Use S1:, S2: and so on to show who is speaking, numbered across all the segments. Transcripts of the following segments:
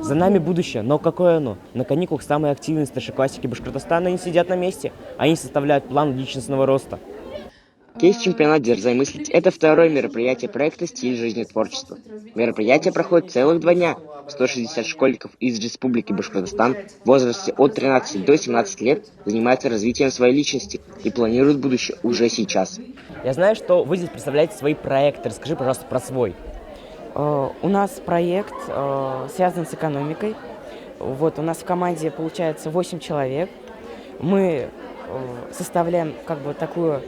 S1: За нами будущее, но какое оно? На каникулах самые активные старшеклассники Башкортостана не сидят на месте, они составляют план личностного роста.
S2: Кейс-чемпионат «Дерзай мыслить» — это второе мероприятие проекта «Стиль жизни творчества». Мероприятие проходит целых 2 дня. 160 школьников из Республики Башкортостан в возрасте от 13 до 17 лет занимаются развитием своей личности и планируют будущее уже сейчас.
S1: Я знаю, что вы здесь представляете свои проекты. Расскажи, пожалуйста, про свой.
S3: У нас проект связан с экономикой. Вот, у нас в команде получается 8 человек. Мы составляем как бы такую,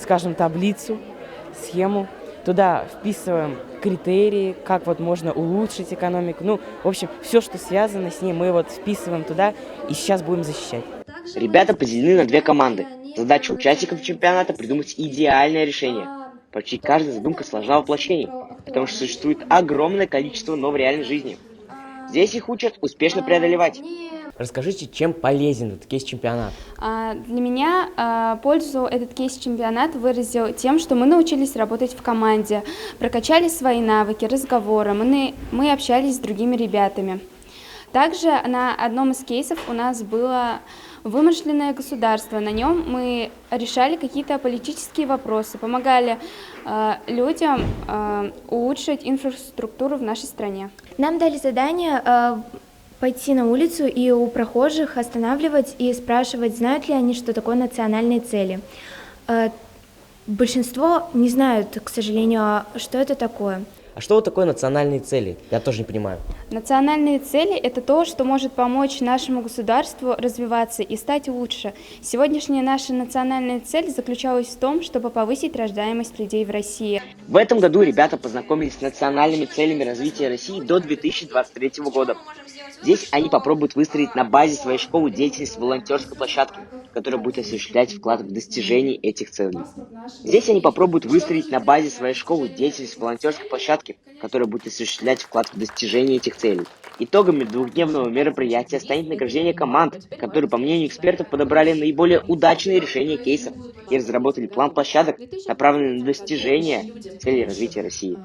S3: скажем, таблицу, схему. Туда вписываем критерии, как вот можно улучшить экономику. Ну, в общем, все, что связано с ней, мы вот вписываем туда и сейчас будем защищать.
S2: Ребята поделены на 2 команды. Задача участников чемпионата — придумать идеальное решение. Почти каждая задумка сложна в воплощении, потому что существует огромное количество, но в реальной жизни. Здесь их учат успешно преодолевать.
S1: Расскажите, чем полезен этот кейс-чемпионат?
S4: Для меня пользу этот кейс-чемпионат выразил тем, что мы научились работать в команде, прокачали свои навыки разговора, мы общались с другими ребятами. Также на одном из кейсов у нас было вымышленное государство. На нем мы решали какие-то политические вопросы, помогали людям улучшить инфраструктуру в нашей стране.
S5: Нам дали задание пойти на улицу и у прохожих останавливать и спрашивать, знают ли они, что такое национальные цели. Большинство не знают, к сожалению, что это такое.
S1: А что вот такое национальные цели? Я тоже не понимаю.
S4: Национальные цели – это то, что может помочь нашему государству развиваться и стать лучше. Сегодняшняя наша национальная цель заключалась в том, чтобы повысить рождаемость людей в России.
S2: В этом году ребята познакомились с национальными целями развития России до 2023 года. Здесь они попробуют выстроить на базе своей школы деятельность волонтерской площадки, которая будет осуществлять вклад в достижение этих целей. Итогами двухдневного мероприятия станет награждение команд, которые, по мнению экспертов, подобрали наиболее удачные решения кейсов и разработали план площадок, направленный на достижение целей развития России.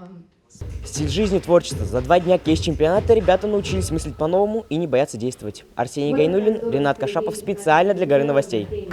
S1: Стиль жизни творчества. За 2 дня кейс-чемпионата ребята научились мыслить по-новому и не бояться действовать. Арсений Гайнуллин, Ренат Кашапов специально для Горы новостей.